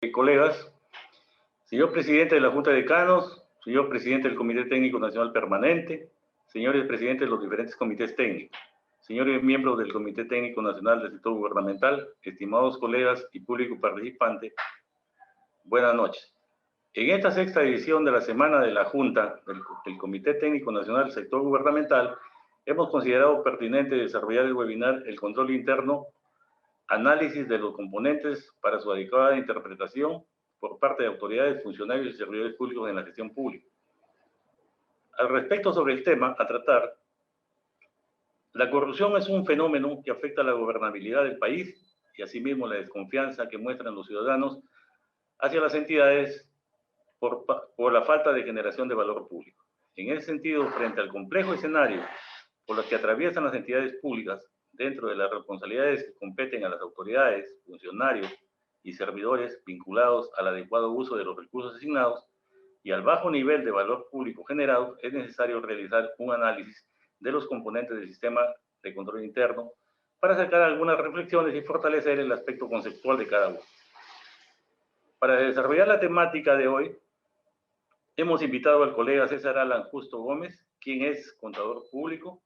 Colegas, señor presidente de la Junta de Decanos, señor presidente del Comité Técnico Nacional Permanente, señores presidentes de los diferentes comités técnicos, señores miembros del Comité Técnico Nacional del Sector Gubernamental, estimados colegas y público participante, buenas noches. En esta sexta edición de la Semana de la Junta del Comité Técnico Nacional del Sector Gubernamental, hemos considerado pertinente desarrollar el webinar El Control Interno, análisis de los componentes para su adecuada interpretación por parte de autoridades, funcionarios y servidores públicos en la gestión pública. Al respecto sobre el tema a tratar, la corrupción es un fenómeno que afecta a la gobernabilidad del país y asimismo la desconfianza que muestran los ciudadanos hacia las entidades por la falta de generación de valor público. En ese sentido, frente al complejo escenario por los que atraviesan las entidades públicas, dentro de las responsabilidades que competen a las autoridades, funcionarios y servidores vinculados al adecuado uso de los recursos asignados y al bajo nivel de valor público generado, es necesario realizar un análisis de los componentes del sistema de control interno para sacar algunas reflexiones y fortalecer el aspecto conceptual de cada uno. Para desarrollar la temática de hoy, hemos invitado al colega César Alan Justo Gómez, quien es contador público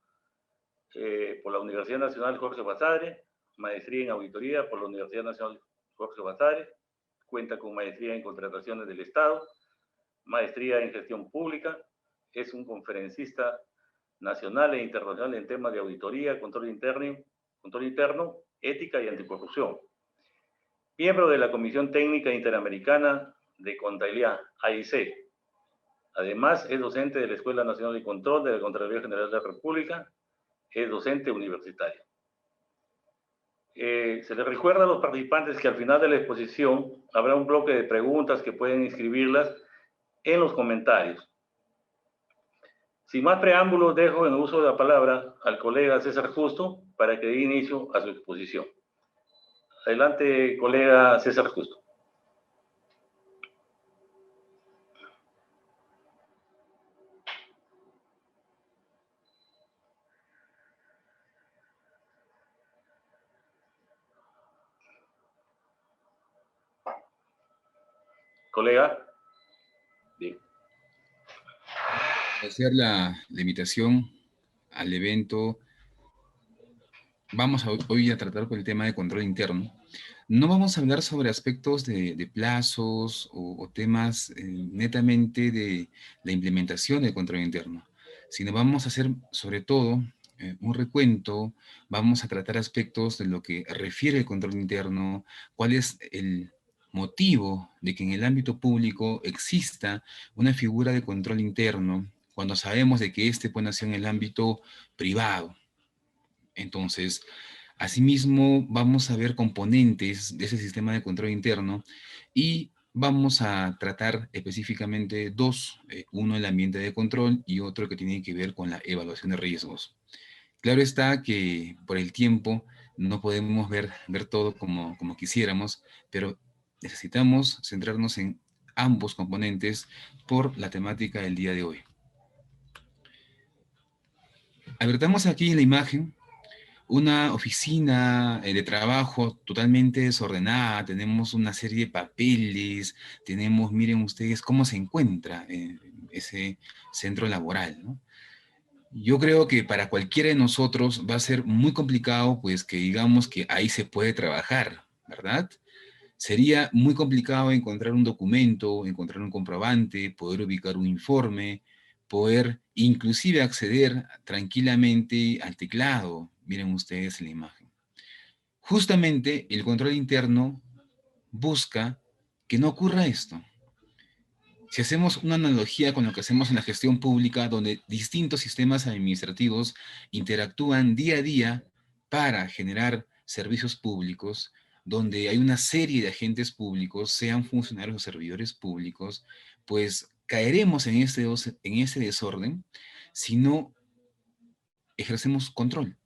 por la Universidad Nacional Jorge Basadre, maestría en auditoría por la Universidad Nacional Jorge Basadre, cuenta con maestría en contrataciones del Estado, maestría en gestión pública, es un conferencista nacional e internacional en temas de auditoría, control interno, ética y anticorrupción. Miembro de la Comisión Técnica Interamericana de Contabilidad, AIC. Además, es docente de la Escuela Nacional de Control de la Contraloría General de la República, es docente universitario. Se les recuerda a los participantes que al final de la exposición habrá un bloque de preguntas que pueden inscribirlas en los comentarios. Sin más preámbulos, dejo en uso de la palabra al colega César Justo para que dé inicio a su exposición. Adelante, colega César Justo. Colega. Bien. Hacer la invitación al evento. Vamos hoy a tratar con el tema de control interno. No vamos a hablar sobre aspectos de plazos o temas netamente de la implementación del control interno, sino vamos a hacer sobre todo un recuento, vamos a tratar aspectos de lo que refiere el control interno, cuál es el motivo de que en el ámbito público exista una figura de control interno, cuando sabemos de que este puede nacer en el ámbito privado. Entonces, asimismo, vamos a ver componentes de ese sistema de control interno y vamos a tratar específicamente dos, uno el ambiente de control y otro que tiene que ver con la evaluación de riesgos. Claro está que por el tiempo no podemos ver todo como quisiéramos, pero necesitamos centrarnos en ambos componentes por la temática del día de hoy. Advertamos aquí en la imagen una oficina de trabajo totalmente desordenada, tenemos una serie de papeles, tenemos, miren ustedes cómo se encuentra ese centro laboral, ¿no? Yo creo que para cualquiera de nosotros va a ser muy complicado, pues que digamos que ahí se puede trabajar, ¿verdad? Sería muy complicado encontrar un documento, encontrar un comprobante, poder ubicar un informe, poder inclusive acceder tranquilamente al teclado. Miren ustedes la imagen. Justamente el control interno busca que no ocurra esto. Si hacemos una analogía con lo que hacemos en la gestión pública, donde distintos sistemas administrativos interactúan día a día para generar servicios públicos, donde hay una serie de agentes públicos, sean funcionarios o servidores públicos, pues caeremos en este desorden si no ejercemos control.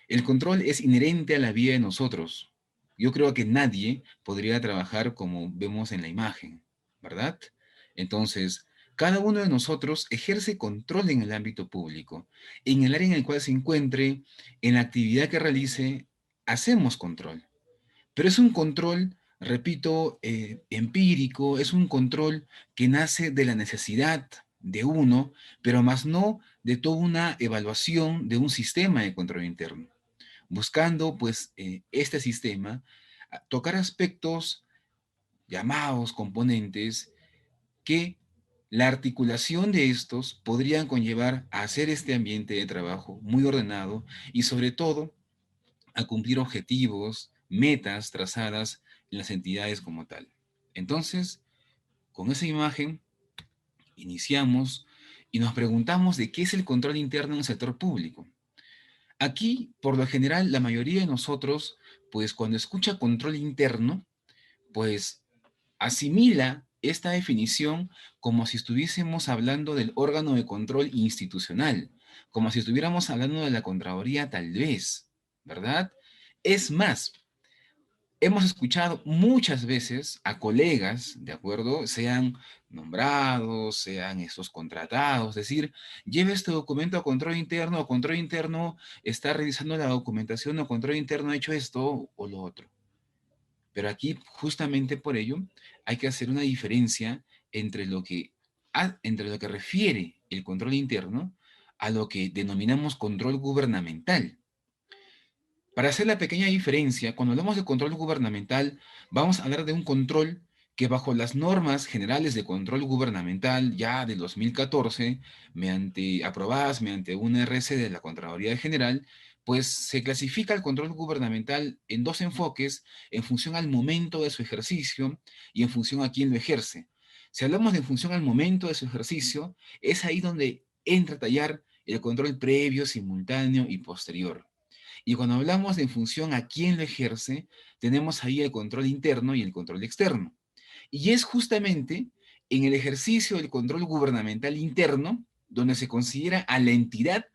El control es inherente a la vida de nosotros. Yo creo que nadie podría trabajar como vemos en la imagen, ¿verdad? Entonces, cada uno de nosotros ejerce control en el ámbito público. En el área en el cual se encuentre, en la actividad que realice, hacemos control. Pero es un control repito, empírico, es un control que nace de la necesidad de uno, pero más no de toda una evaluación de un sistema de control interno, buscando pues este sistema tocar aspectos llamados componentes que la articulación de estos podrían conllevar a hacer este ambiente de trabajo muy ordenado y sobre todo a cumplir objetivos, metas trazadas en las entidades como tal. Entonces, con esa imagen, iniciamos y nos preguntamos de qué es el control interno en el sector público. Aquí, por lo general, la mayoría de nosotros, pues cuando escucha control interno, pues asimila esta definición como si estuviésemos hablando del órgano de control institucional, como si estuviéramos hablando de la Contraloría tal vez, ¿verdad? Es más, hemos escuchado muchas veces a colegas, ¿de acuerdo? Sean nombrados, sean esos contratados, decir, lleve este documento a control interno está revisando la documentación, o control interno ha hecho esto o lo otro. Pero aquí, justamente por ello, hay que hacer una diferencia entre lo que refiere el control interno a lo que denominamos control gubernamental. Para hacer la pequeña diferencia, cuando hablamos de control gubernamental, vamos a hablar de un control que bajo las normas generales de control gubernamental ya del 2014, aprobadas mediante una RC de la Contraloría General, pues se clasifica el control gubernamental en dos enfoques en función al momento de su ejercicio y en función a quién lo ejerce. Si hablamos de en función al momento de su ejercicio, es ahí donde entra a tallar el control previo, simultáneo y posterior. Y cuando hablamos de en función a quién lo ejerce, tenemos ahí el control interno y el control externo. Y es justamente en el ejercicio del control gubernamental interno donde se considera a la entidad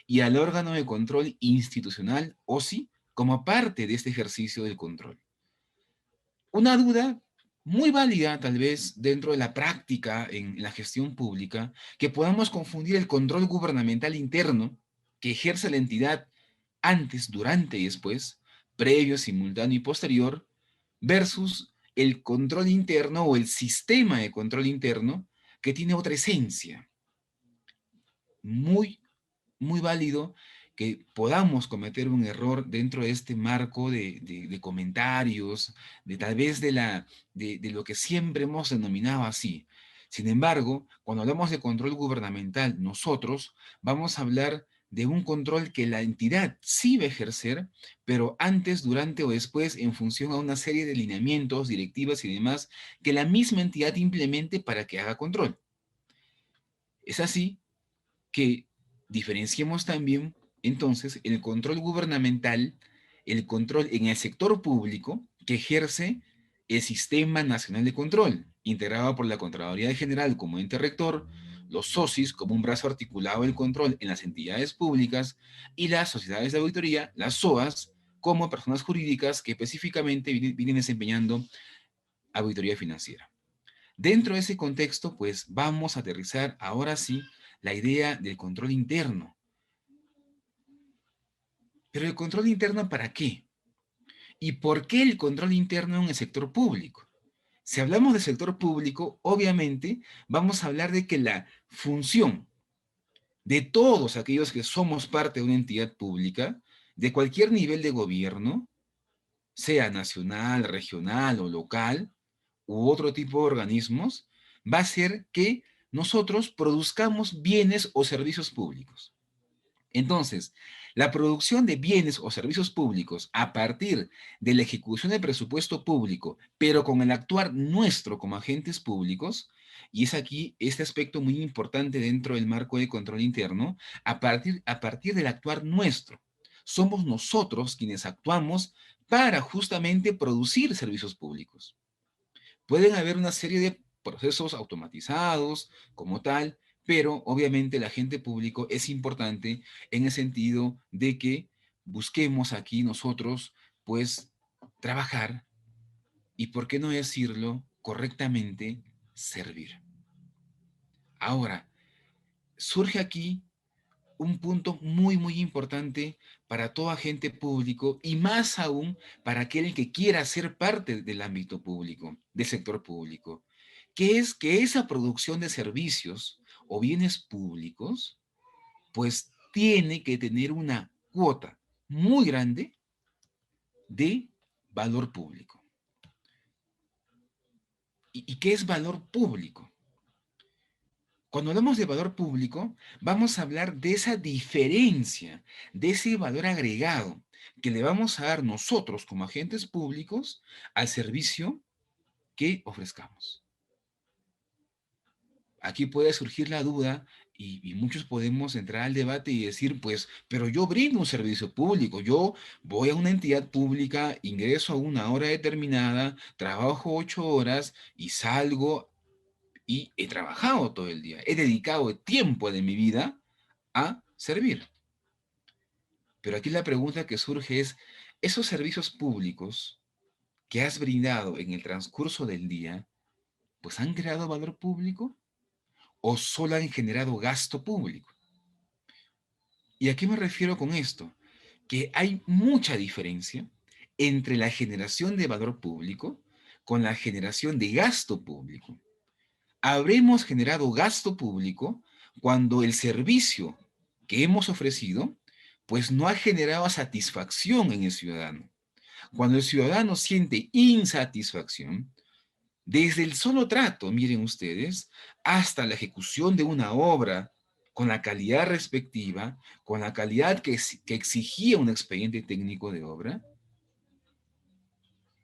y al órgano de control institucional, OSI, como parte de este ejercicio del control. Una duda muy válida, tal vez, dentro de la práctica en la gestión pública, que podamos confundir el control gubernamental interno que ejerce la entidad antes, durante y después, previo, simultáneo y posterior, versus el control interno o el sistema de control interno que tiene otra esencia. Muy, muy válido que podamos cometer un error dentro de este marco de comentarios, de tal vez de lo que siempre hemos denominado así. Sin embargo, cuando hablamos de control gubernamental, nosotros vamos a hablar de un control que la entidad sí va a ejercer, pero antes, durante o después, en función a una serie de lineamientos, directivas y demás, que la misma entidad implemente para que haga control. Es así que diferenciemos también entonces el control gubernamental, el control en el sector público que ejerce el Sistema Nacional de Control, integrado por la Contraloría General como ente rector, los SOSIs como un brazo articulado del control en las entidades públicas y las sociedades de auditoría, las SOAS, como personas jurídicas que específicamente vienen desempeñando auditoría financiera. Dentro de ese contexto, pues vamos a aterrizar ahora sí la idea del control interno. Pero el control interno, ¿para qué? ¿Y por qué el control interno en el sector público? Si hablamos del sector público, obviamente vamos a hablar de que la función de todos aquellos que somos parte de una entidad pública, de cualquier nivel de gobierno, sea nacional, regional o local, u otro tipo de organismos, va a ser que nosotros produzcamos bienes o servicios públicos. Entonces, la producción de bienes o servicios públicos a partir de la ejecución del presupuesto público, pero con el actuar nuestro como agentes públicos, y es aquí este aspecto muy importante dentro del marco de control interno, a partir del actuar nuestro. Somos nosotros quienes actuamos para justamente producir servicios públicos. Pueden haber una serie de procesos automatizados como tal, pero obviamente el agente público es importante en el sentido de que busquemos aquí nosotros, pues, trabajar y, por qué no decirlo correctamente, servir. Ahora, surge aquí un punto muy, muy importante para todo agente público y más aún para aquel que quiera ser parte del ámbito público, del sector público, que es que esa producción de servicios o bienes públicos, pues tiene que tener una cuota muy grande de valor público. ¿Y qué es valor público? Cuando hablamos de valor público, vamos a hablar de esa diferencia, de ese valor agregado que le vamos a dar nosotros como agentes públicos al servicio que ofrezcamos. Aquí puede surgir la duda y muchos podemos entrar al debate y decir, pues, pero yo brindo un servicio público, yo voy a una entidad pública, ingreso a una hora determinada, trabajo 8 horas y salgo y he trabajado todo el día, he dedicado tiempo de mi vida a servir. Pero aquí la pregunta que surge es, ¿esos servicios públicos que has brindado en el transcurso del día, pues han creado valor público o solo han generado gasto público? ¿Y a qué me refiero con esto? Que hay mucha diferencia entre la generación de valor público con la generación de gasto público. Habremos generado gasto público cuando el servicio que hemos ofrecido pues no ha generado satisfacción en el ciudadano. Cuando el ciudadano siente insatisfacción, desde el solo trato, miren ustedes, hasta la ejecución de una obra con la calidad respectiva, con la calidad que exigía un expediente técnico de obra,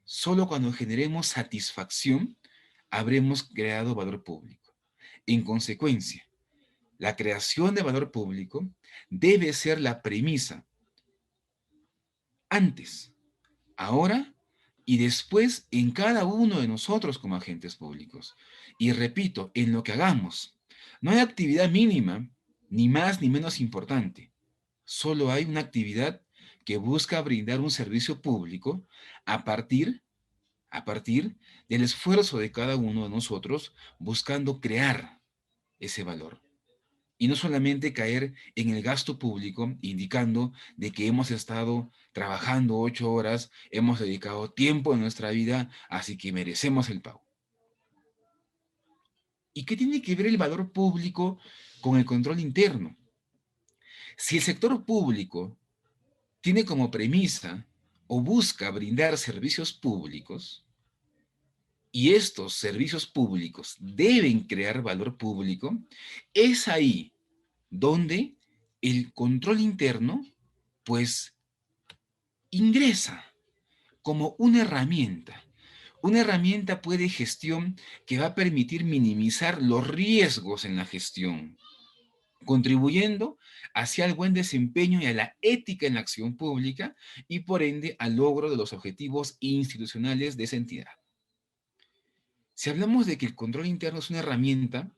solo cuando generemos satisfacción habremos creado valor público. En consecuencia, la creación de valor público debe ser la premisa antes, ahora y después en cada uno de nosotros como agentes públicos. Y repito, en lo que hagamos, no hay actividad mínima, ni más ni menos importante. Solo hay una actividad que busca brindar un servicio público a partir del esfuerzo de cada uno de nosotros buscando crear ese valor. Y no solamente caer en el gasto público, indicando de que hemos estado trabajando 8 horas, hemos dedicado tiempo en nuestra vida, así que merecemos el pago. ¿Y qué tiene que ver el valor público con el control interno? Si el sector público tiene como premisa o busca brindar servicios públicos, y estos servicios públicos deben crear valor público, es ahí donde el control interno, pues, ingresa como una herramienta puede gestión que va a permitir minimizar los riesgos en la gestión, contribuyendo hacia el buen desempeño y a la ética en la acción pública y por ende al logro de los objetivos institucionales de esa entidad. Si hablamos de que el control interno es una herramienta,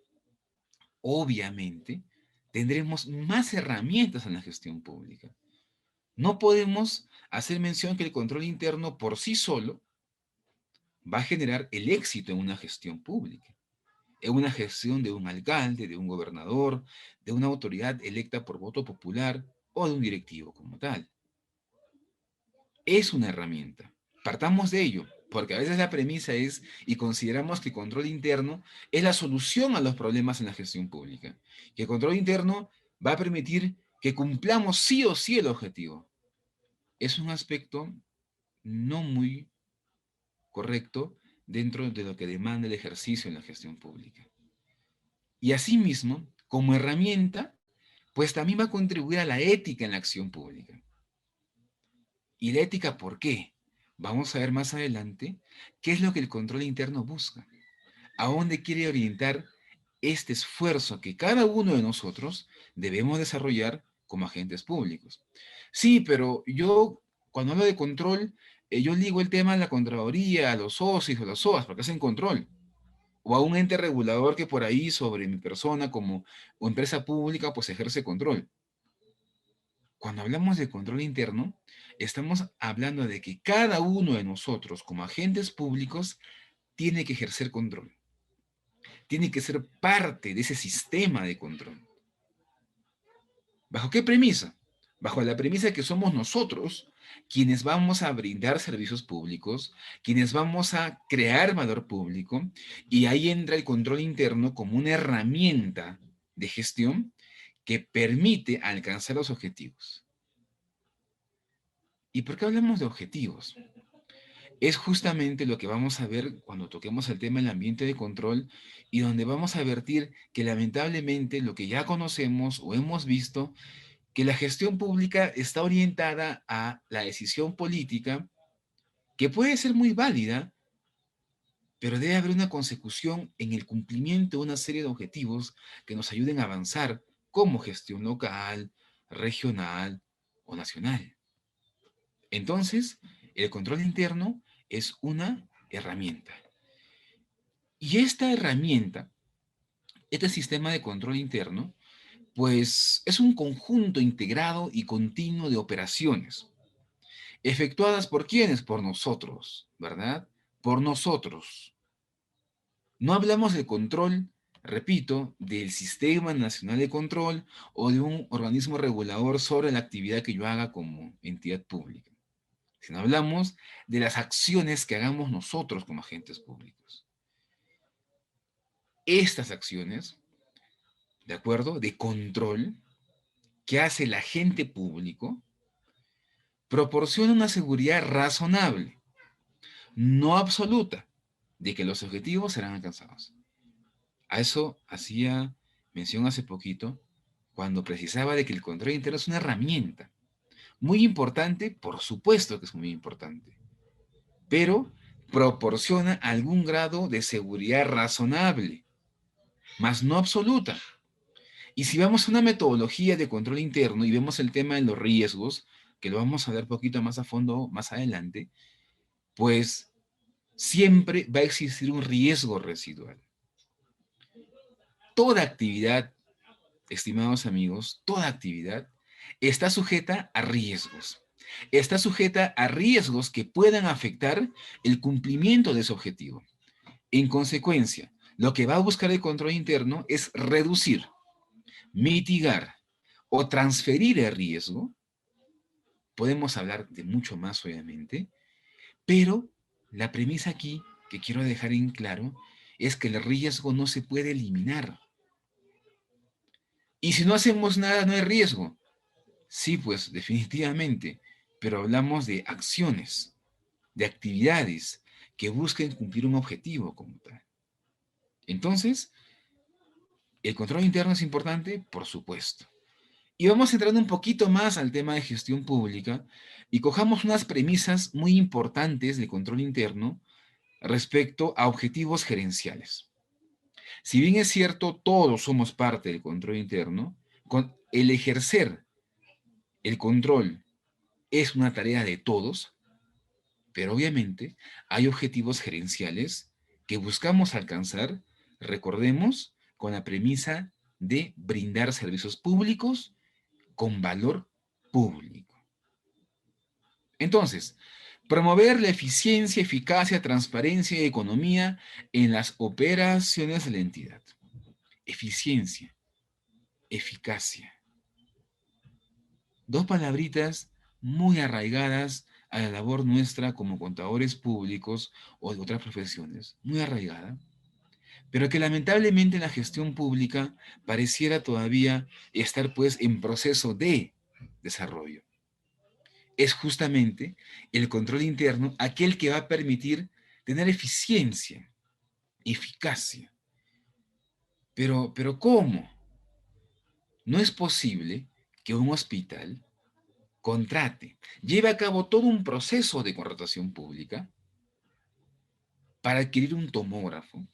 obviamente tendremos más herramientas en la gestión pública. No podemos hacer mención que el control interno por sí solo va a generar el éxito en una gestión pública, en una gestión de un alcalde, de un gobernador, de una autoridad electa por voto popular o de un directivo como tal. Es una herramienta. Partamos de ello, porque a veces la premisa es, y consideramos que el control interno es la solución a los problemas en la gestión pública. Que el control interno va a permitir que cumplamos sí o sí el objetivo. Es un aspecto no muy correcto dentro de lo que demanda el ejercicio en la gestión pública. Y asimismo, como herramienta, pues también va a contribuir a la ética en la acción pública. ¿Y la ética por qué? Vamos a ver más adelante qué es lo que el control interno busca, a dónde quiere orientar este esfuerzo que cada uno de nosotros debemos desarrollar como agentes públicos. Sí, pero yo, cuando hablo de control, yo ligo el tema a la Contraloría, a los socios, a las SOAS, porque hacen control. O a un ente regulador que por ahí sobre mi persona como o empresa pública, pues ejerce control. Cuando hablamos de control interno, estamos hablando de que cada uno de nosotros como agentes públicos tiene que ejercer control. Tiene que ser parte de ese sistema de control. ¿Bajo qué premisa? Bajo la premisa que somos nosotros quienes vamos a brindar servicios públicos, quienes vamos a crear valor público, y ahí entra el control interno como una herramienta de gestión que permite alcanzar los objetivos. ¿Y por qué hablamos de objetivos? Es justamente lo que vamos a ver cuando toquemos el tema del ambiente de control y donde vamos a vertir que lamentablemente lo que ya conocemos o hemos visto, que la gestión pública está orientada a la decisión política, que puede ser muy válida, pero debe haber una consecución en el cumplimiento de una serie de objetivos que nos ayuden a avanzar como gestión local, regional o nacional. Entonces, el control interno es una herramienta. Y esta herramienta, este sistema de control interno, pues es un conjunto integrado y continuo de operaciones, efectuadas por quiénes, por nosotros, ¿verdad? Por nosotros. No hablamos de control, repito, del Sistema Nacional de Control o de un organismo regulador sobre la actividad que yo haga como entidad pública, sino hablamos de las acciones que hagamos nosotros como agentes públicos. Estas acciones, ¿de acuerdo?, de control que hace el agente público, proporciona una seguridad razonable, no absoluta, de que los objetivos serán alcanzados. A eso hacía mención hace poquito, cuando precisaba de que el control interno es una herramienta muy importante, por supuesto que es muy importante, pero proporciona algún grado de seguridad razonable, más no absoluta. Y si vamos a una metodología de control interno y vemos el tema de los riesgos, que lo vamos a ver un poquito más a fondo más adelante, pues siempre va a existir un riesgo residual. Toda actividad, estimados amigos, toda actividad está sujeta a riesgos. Está sujeta a riesgos que puedan afectar el cumplimiento de ese objetivo. En consecuencia, lo que va a buscar el control interno es reducir, mitigar o transferir el riesgo. Podemos hablar de mucho más, obviamente, pero la premisa aquí que quiero dejar en claro es que el riesgo no se puede eliminar. Y si no hacemos nada, no hay riesgo. Sí, pues definitivamente, pero hablamos de acciones, de actividades que busquen cumplir un objetivo como tal. Entonces, ¿el control interno es importante? Por supuesto. Y vamos entrando un poquito más al tema de gestión pública y cojamos unas premisas muy importantes de control interno respecto a objetivos gerenciales. Si bien es cierto, todos somos parte del control interno, con el ejercer el control es una tarea de todos, pero obviamente hay objetivos gerenciales que buscamos alcanzar, recordemos, con la premisa de brindar servicios públicos con valor público. Entonces, promover la eficiencia, eficacia, transparencia y economía en las operaciones de la entidad. Eficiencia, eficacia. Dos palabritas muy arraigadas a la labor nuestra como contadores públicos o de otras profesiones, muy arraigada, pero que lamentablemente en la gestión pública pareciera todavía estar pues en proceso de desarrollo. Es justamente el control interno aquel que va a permitir tener eficiencia, eficacia. Pero ¿cómo? No es posible que un hospital contrate, lleve a cabo todo un proceso de contratación pública para adquirir un tomógrafo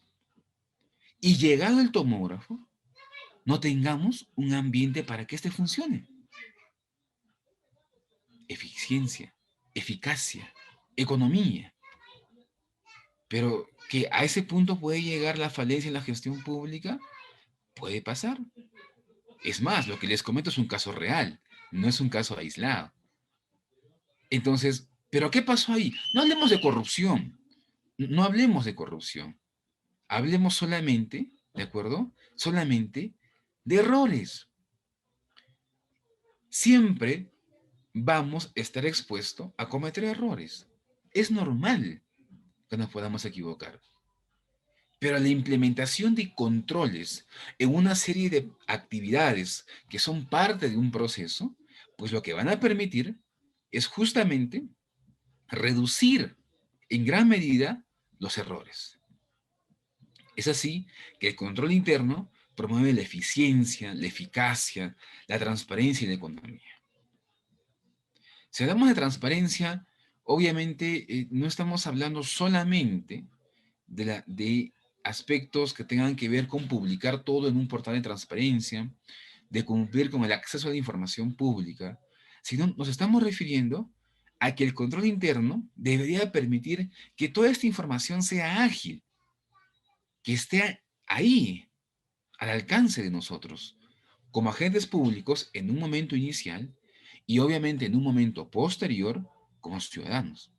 y llegado el tomógrafo, no tengamos un ambiente para que éste funcione. Eficiencia, eficacia, economía. Pero que a ese punto puede llegar la falencia en la gestión pública, puede pasar. Es más, lo que les comento es un caso real, no es un caso aislado. Entonces, ¿pero qué pasó ahí? No hablemos de corrupción, no hablemos de corrupción. Hablemos solamente, ¿de acuerdo? Solamente de errores. siempre vamos a estar expuestos a cometer errores. Es normal que nos podamos equivocar. Pero la implementación de controles en una serie de actividades que son parte de un proceso, pues lo que van a permitir es justamente reducir en gran medida los errores. Es así que el control interno promueve la eficiencia, la eficacia, la transparencia y la economía. Si hablamos de transparencia, obviamente no estamos hablando solamente de aspectos que tengan que ver con publicar todo en un portal de transparencia, de cumplir con el acceso a la información pública, sino nos estamos refiriendo a que el control interno debería permitir que toda esta información sea ágil, que esté ahí, al alcance de nosotros, como agentes públicos en un momento inicial y obviamente en un momento posterior como ciudadanos.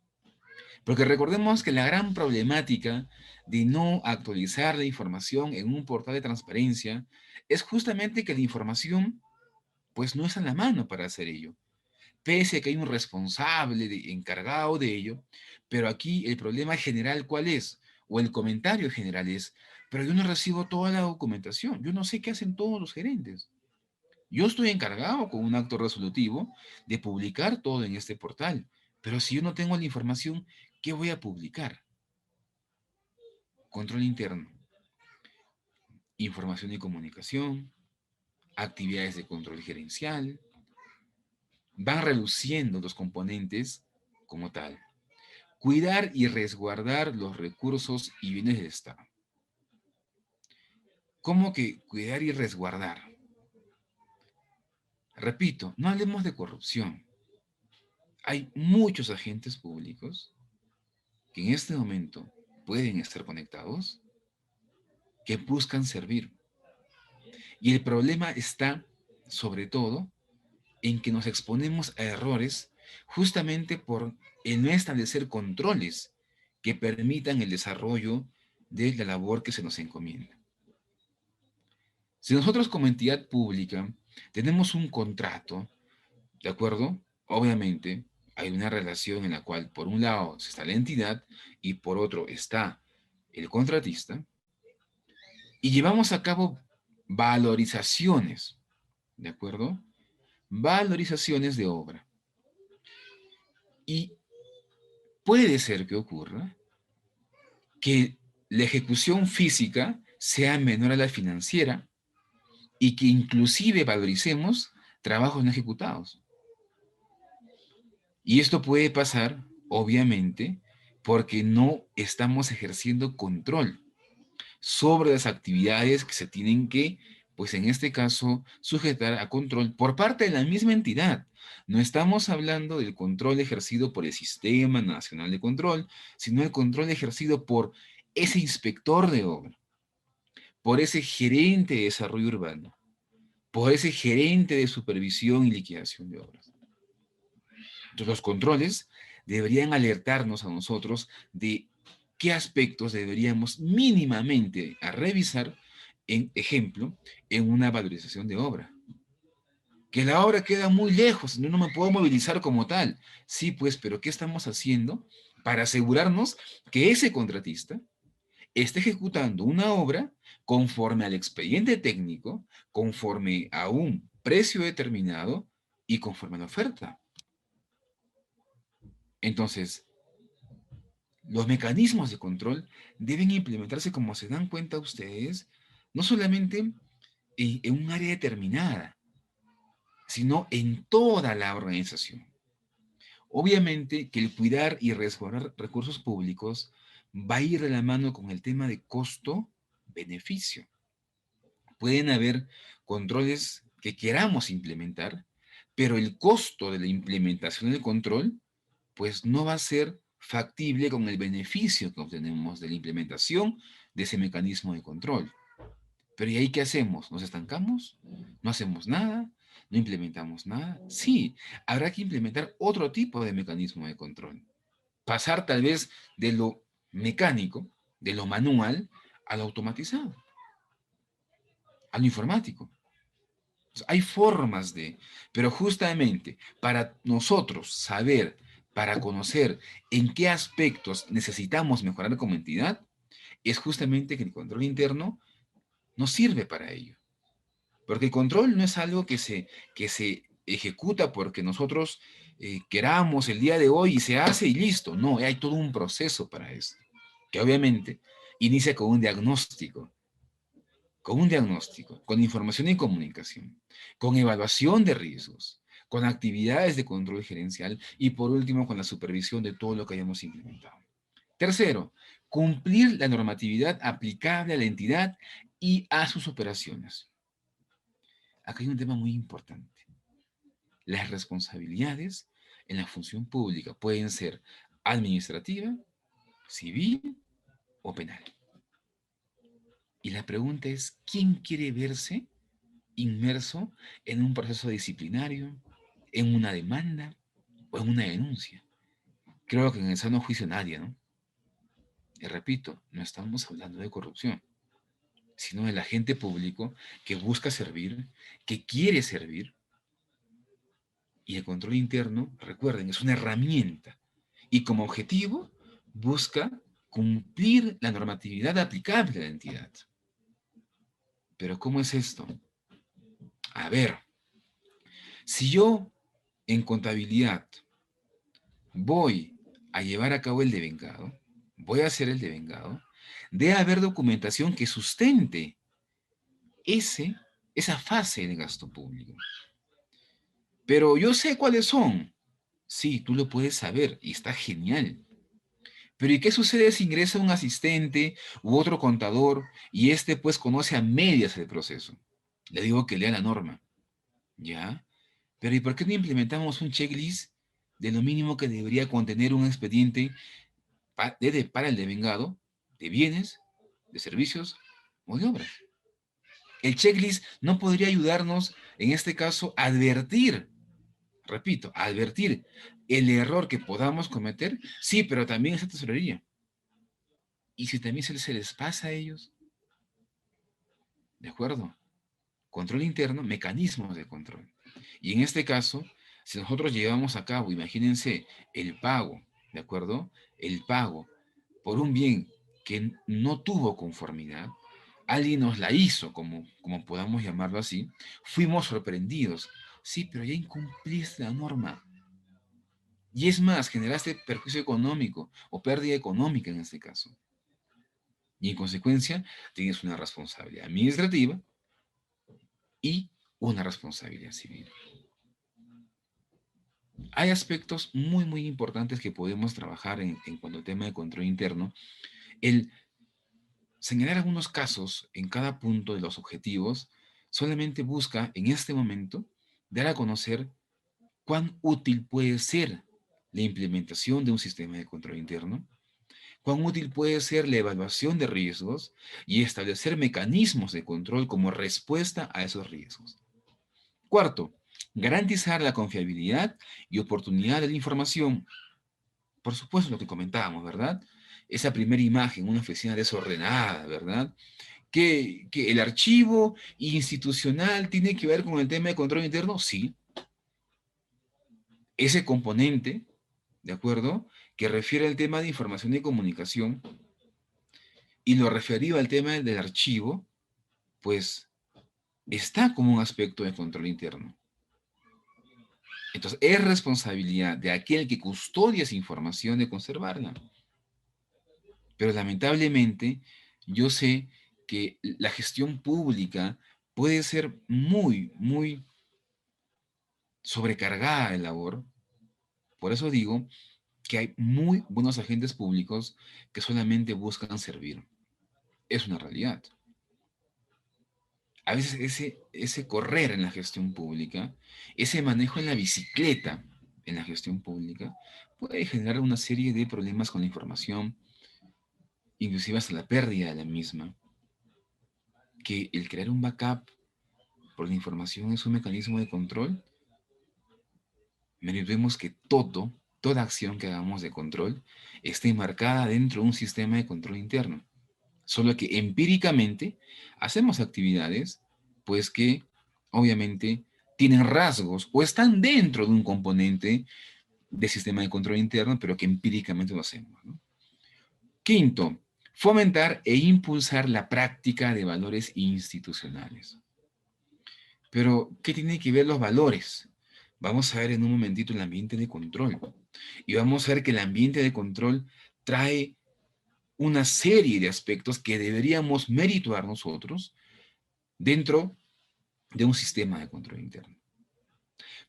Porque recordemos que la gran problemática de no actualizar la información en un portal de transparencia es justamente que la información pues no está en la mano para hacer ello. Pese a que hay un responsable encargado de ello, pero aquí el problema general ¿cuál es? O el comentario general es, pero yo no recibo toda la documentación, yo no sé qué hacen todos los gerentes. Yo estoy encargado con un acto resolutivo de publicar todo en este portal, pero si yo no tengo la información, ¿qué voy a publicar? Control interno, información y comunicación, actividades de control gerencial, van reduciendo los componentes como tal. Cuidar y resguardar los recursos y bienes del Estado. ¿Cómo que cuidar y resguardar? Repito, no hablemos de corrupción. Hay muchos agentes públicos que en este momento pueden estar conectados, que buscan servir. Y el problema está, sobre todo, en que nos exponemos a errores justamente por el no establecer controles que permitan el desarrollo de la labor que se nos encomienda. Si nosotros como entidad pública tenemos un contrato, ¿de acuerdo? Obviamente hay una relación en la cual por un lado está la entidad y por otro está el contratista, y llevamos a cabo valorizaciones, ¿de acuerdo? Valorizaciones de obra. Y puede ser que ocurra que la ejecución física sea menor a la financiera y que inclusive valoricemos trabajos no ejecutados. Y esto puede pasar, obviamente, porque no estamos ejerciendo control sobre las actividades que se tienen que, pues en este caso, sujetar a control por parte de la misma entidad. No estamos hablando del control ejercido por el Sistema Nacional de Control, sino el control ejercido por ese inspector de obra, por ese gerente de desarrollo urbano, por ese gerente de supervisión y liquidación de obras. Entonces, los controles deberían alertarnos a nosotros de qué aspectos deberíamos mínimamente a revisar, en ejemplo, en una valorización de obra. Que la obra queda muy lejos, no me puedo movilizar como tal. Sí, pues, pero ¿qué estamos haciendo para asegurarnos que ese contratista esté ejecutando una obra conforme al expediente técnico, conforme a un precio determinado y conforme a la oferta? Entonces, los mecanismos de control deben implementarse, como se dan cuenta ustedes, no solamente en un área determinada, sino en toda la organización. Obviamente que el cuidar y resguardar recursos públicos va a ir de la mano con el tema de costo-beneficio. Pueden haber controles que queramos implementar, pero el costo de la implementación del control, pues no va a ser factible con el beneficio que obtenemos de la implementación de ese mecanismo de control. Pero ¿y ahí qué hacemos? ¿Nos estancamos? ¿No hacemos nada? ¿No implementamos nada? Sí, habrá que implementar otro tipo de mecanismo de control. Pasar tal vez de lo mecánico, de lo manual, a lo automatizado, a lo informático. Hay formas de, pero justamente para nosotros saber, para conocer en qué aspectos necesitamos mejorar como entidad, es justamente que el control interno nos sirve para ello. Porque el control no es algo que se ejecuta porque nosotros queramos el día de hoy y se hace y listo. No, hay todo un proceso para eso, que obviamente inicia con un diagnóstico, con información y comunicación, con evaluación de riesgos, con actividades de control gerencial y por último con la supervisión de todo lo que hayamos implementado. Tercero, cumplir la normatividad aplicable a la entidad y a sus operaciones. Acá hay un tema muy importante. Las responsabilidades en la función pública pueden ser administrativa, civil o penal. Y la pregunta es, ¿quién quiere verse inmerso en un proceso disciplinario, en una demanda o en una denuncia? Creo que en el sano juicio nadie, ¿no? Y repito, no estamos hablando de corrupción, sino del agente público que busca servir, que quiere servir. Y el control interno, recuerden, es una herramienta. Y como objetivo, busca cumplir la normatividad aplicable a la entidad. Pero ¿cómo es esto? A ver, si yo en contabilidad voy a llevar a cabo el devengado, voy a hacer el devengado, debe haber documentación que sustente esa fase de gasto público. Pero yo sé cuáles son. Sí, tú lo puedes saber y está genial. Pero ¿y qué sucede si ingresa un asistente u otro contador y este pues conoce a medias el proceso? Le digo que lea la norma, ¿ya? Pero ¿y por qué no implementamos un checklist de lo mínimo que debería contener un expediente para el devengado de bienes, de servicios o de obras? El checklist no podría ayudarnos, en este caso, a advertir, repito, a advertir el error que podamos cometer. Sí, pero también esa tesorería. Y si también se les pasa a ellos, ¿de acuerdo? Control interno, mecanismos de control. Y en este caso, si nosotros llevamos a cabo, imagínense, el pago, ¿de acuerdo? El pago por un bien que no tuvo conformidad, alguien nos la hizo, como podamos llamarlo así, fuimos sorprendidos. Sí, pero ya incumpliste la norma. Y es más, generaste perjuicio económico o pérdida económica en este caso. Y en consecuencia, tienes una responsabilidad administrativa y una responsabilidad civil. Hay aspectos muy, muy importantes que podemos trabajar en cuanto al tema de control interno. El señalar algunos casos en cada punto de los objetivos solamente busca, en este momento, dar a conocer cuán útil puede ser la implementación de un sistema de control interno, cuán útil puede ser la evaluación de riesgos y establecer mecanismos de control como respuesta a esos riesgos. Cuarto, garantizar la confiabilidad y oportunidad de la información. Por supuesto, lo que comentábamos, ¿verdad? Esa primera imagen, una oficina desordenada, ¿verdad? Que el archivo institucional tiene que ver con el tema de control interno, sí. Ese componente, ¿de acuerdo? Que refiere al tema de información y comunicación y lo referido al tema del archivo, pues está como un aspecto de control interno. Entonces, es responsabilidad de aquel que custodia esa información de conservarla. Pero lamentablemente, yo sé que la gestión pública puede ser muy, muy sobrecargada de labor. Por eso digo que hay muy buenos agentes públicos que solamente buscan servir. Es una realidad. A veces ese correr en la gestión pública, ese manejo en la bicicleta en la gestión pública, puede generar una serie de problemas con la información, inclusive hasta la pérdida de la misma. Que el crear un backup por la información es un mecanismo de control, vemos que toda acción que hagamos de control esté marcada dentro de un sistema de control interno. Solo que empíricamente hacemos actividades pues que obviamente, tienen rasgos o están dentro de un componente de sistema de control interno, pero que empíricamente lo hacemos, ¿no? Quinto, fomentar e impulsar la práctica de valores institucionales. Pero, ¿qué tiene que ver los valores? Vamos a ver en un momentito el ambiente de control. Y vamos a ver que el ambiente de control trae una serie de aspectos que deberíamos merituar nosotros dentro de un sistema de control interno.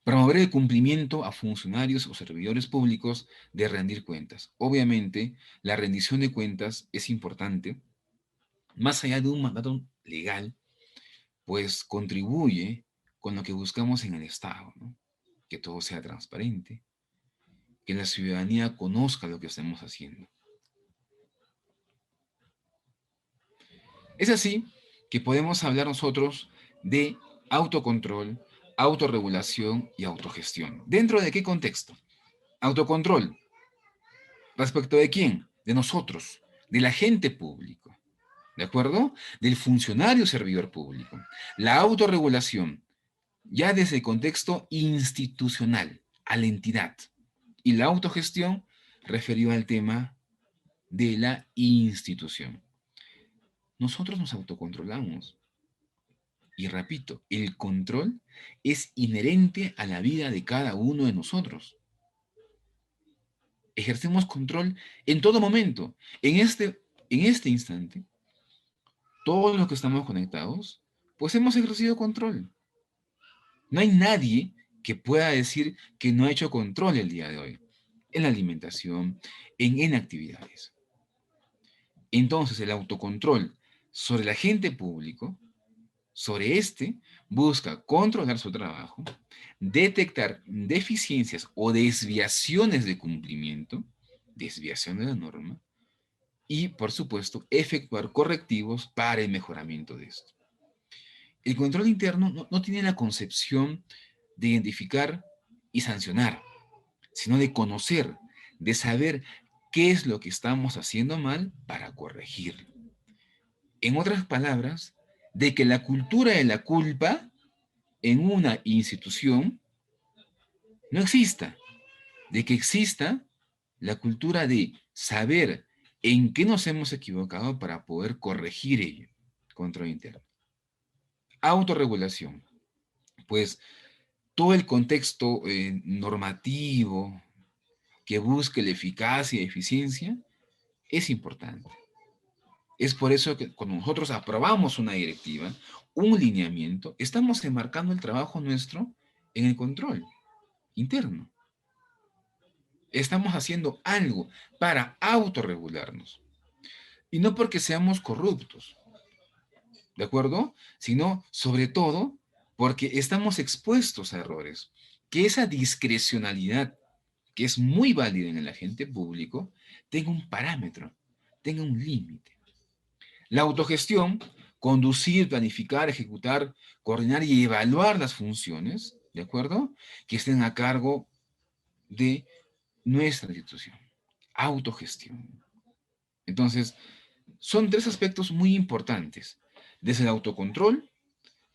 Promover el cumplimiento a funcionarios o servidores públicos de rendir cuentas. Obviamente, la rendición de cuentas es importante. Más allá de un mandato legal, pues contribuye con lo que buscamos en el Estado, ¿no? Que todo sea transparente, que la ciudadanía conozca lo que estamos haciendo. Es así que podemos hablar nosotros de autocontrol, autorregulación y autogestión. ¿Dentro de qué contexto? Autocontrol. ¿Respecto de quién? De nosotros, del agente público. ¿De acuerdo? Del funcionario servidor público. La autorregulación, ya desde el contexto institucional, a la entidad. Y la autogestión, referido al tema de la institución. Nosotros nos autocontrolamos. Y repito, el control es inherente a la vida de cada uno de nosotros. Ejercemos control en todo momento. En este instante, todos los que estamos conectados, pues hemos ejercido control. No hay nadie que pueda decir que no ha hecho control el día de hoy, en la alimentación, en actividades. Entonces, el autocontrol sobre el agente público, sobre este, busca controlar su trabajo, detectar deficiencias o desviaciones de cumplimiento, desviación de la norma, y, por supuesto, efectuar correctivos para el mejoramiento de esto. El control interno no tiene la concepción de identificar y sancionar, sino de conocer, de saber qué es lo que estamos haciendo mal para corregirlo. En otras palabras, de que la cultura de la culpa en una institución no exista, de que exista la cultura de saber en qué nos hemos equivocado para poder corregir ello. Control interno. Autorregulación. Pues todo el contexto normativo que busque la eficacia y eficiencia es importante. Es por eso que cuando nosotros aprobamos una directiva, un lineamiento, estamos enmarcando el trabajo nuestro en el control interno. Estamos haciendo algo para autorregularnos. Y no porque seamos corruptos, ¿de acuerdo? Sino, sobre todo, porque estamos expuestos a errores. Que esa discrecionalidad, que es muy válida en el agente público, tenga un parámetro, tenga un límite. La autogestión, conducir, planificar, ejecutar, coordinar y evaluar las funciones, ¿de acuerdo? Que estén a cargo de nuestra institución. Autogestión. Entonces, son tres aspectos muy importantes, desde el autocontrol,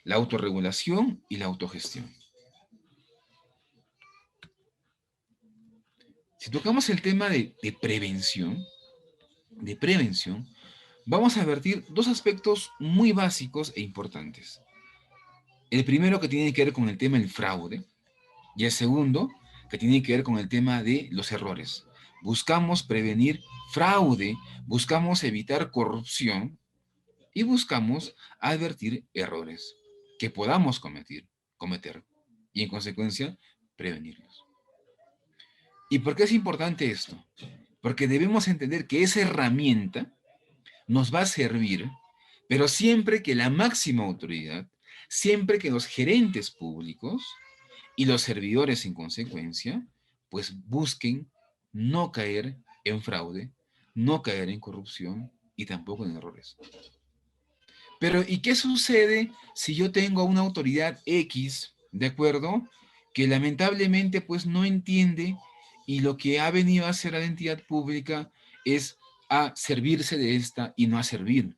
la autorregulación y la autogestión. Si tocamos el tema de prevención, vamos a vertir dos aspectos muy básicos e importantes. El primero que tiene que ver con el tema del fraude y el segundo que tiene que ver con el tema de los errores. Buscamos prevenir fraude, buscamos evitar corrupción y buscamos advertir errores que podamos cometer y en consecuencia prevenirlos. ¿Y por qué es importante esto? Porque debemos entender que esa herramienta nos va a servir, pero siempre que la máxima autoridad, siempre que los gerentes públicos y los servidores en consecuencia, pues busquen no caer en fraude, no caer en corrupción y tampoco en errores. Pero, ¿y qué sucede si yo tengo a una autoridad X, de acuerdo, que lamentablemente pues no entiende y lo que ha venido a hacer a la entidad pública es a servirse de esta y no a servir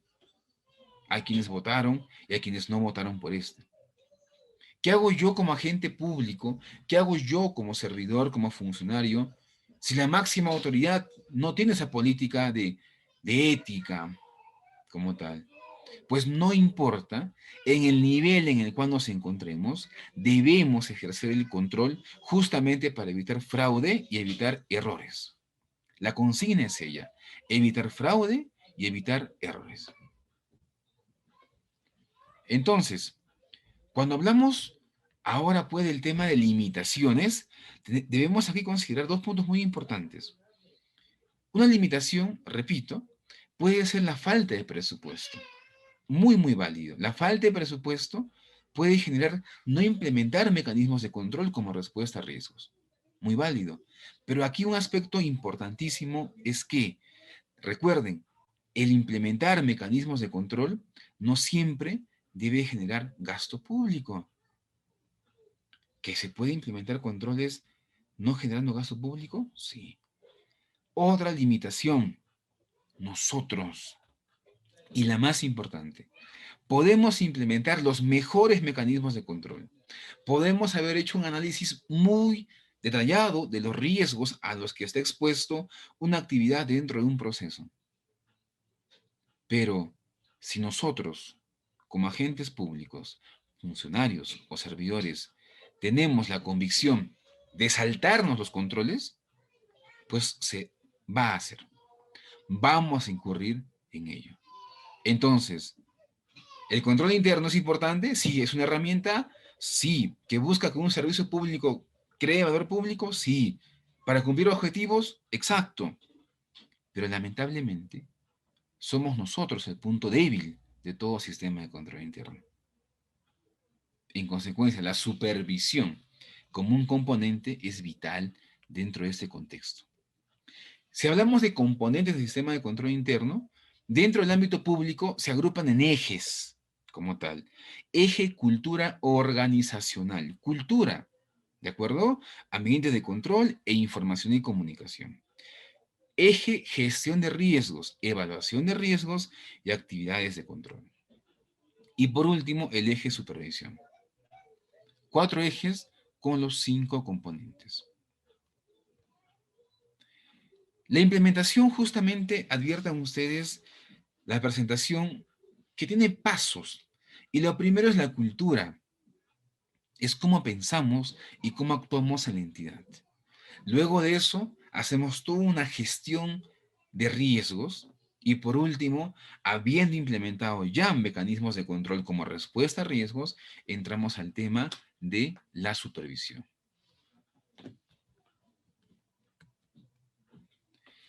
a quienes votaron y a quienes no votaron por esta? ¿Qué hago yo como agente público? ¿Qué hago yo como servidor, como funcionario? Si la máxima autoridad no tiene esa política de ética como tal, pues no importa en el nivel en el cual nos encontremos, debemos ejercer el control justamente para evitar fraude y evitar errores. La consigna es ella, evitar fraude y evitar errores. Entonces, cuando hablamos ahora pues del tema de limitaciones, debemos aquí considerar dos puntos muy importantes. Una limitación, repito, puede ser la falta de presupuesto. Muy, muy válido. La falta de presupuesto puede generar no implementar mecanismos de control como respuesta a riesgos. Muy válido. Pero aquí un aspecto importantísimo es que, recuerden, el implementar mecanismos de control no siempre debe generar gasto público. ¿Que se puede implementar controles no generando gasto público? Sí. Otra limitación, nosotros, y la más importante, podemos implementar los mejores mecanismos de control. Podemos haber hecho un análisis muy detallado de los riesgos a los que está expuesto una actividad dentro de un proceso. Pero si nosotros, como agentes públicos, funcionarios o servidores, tenemos la convicción de saltarnos los controles, pues se va a hacer. Vamos a incurrir en ello. Entonces, ¿el control interno es importante? Sí. ¿Es una herramienta? Sí. ¿Que busca que un servicio público cree valor público? Sí. ¿Para cumplir objetivos? Exacto. Pero lamentablemente, somos nosotros el punto débil de todo sistema de control interno. En consecuencia, la supervisión como un componente es vital dentro de este contexto. Si hablamos de componentes del sistema de control interno, dentro del ámbito público se agrupan en ejes como tal. Eje cultura organizacional. Cultura, ¿de acuerdo? Ambientes de control e información y comunicación. Eje gestión de riesgos, evaluación de riesgos y actividades de control. Y por último, el eje supervisión. 4 ejes con los 5 componentes. La implementación justamente adviertan ustedes la presentación que tiene pasos. Y lo primero es la cultura. Es cómo pensamos y cómo actuamos en la entidad. Luego de eso, hacemos toda una gestión de riesgos. Y por último, habiendo implementado ya mecanismos de control como respuesta a riesgos, entramos al tema de la supervisión.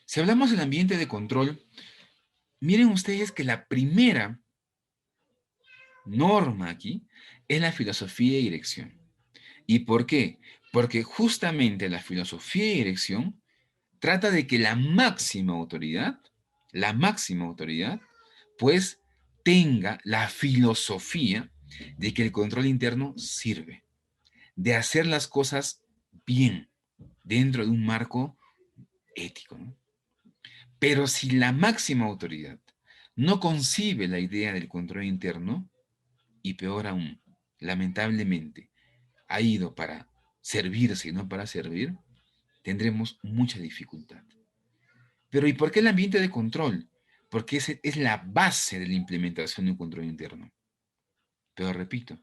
Si hablamos del ambiente de control, miren ustedes que la primera norma aquí es la filosofía y dirección. ¿Y por qué? Porque justamente la filosofía y dirección trata de que la máxima autoridad, pues tenga la filosofía de que el control interno sirve, de hacer las cosas bien, dentro de un marco ético, ¿no? Pero si la máxima autoridad no concibe la idea del control interno, y peor aún, lamentablemente, ha ido para servirse y no para servir, tendremos mucha dificultad. Pero ¿y por qué el ambiente de control? Porque ese es la base de la implementación de un control interno. Pero repito,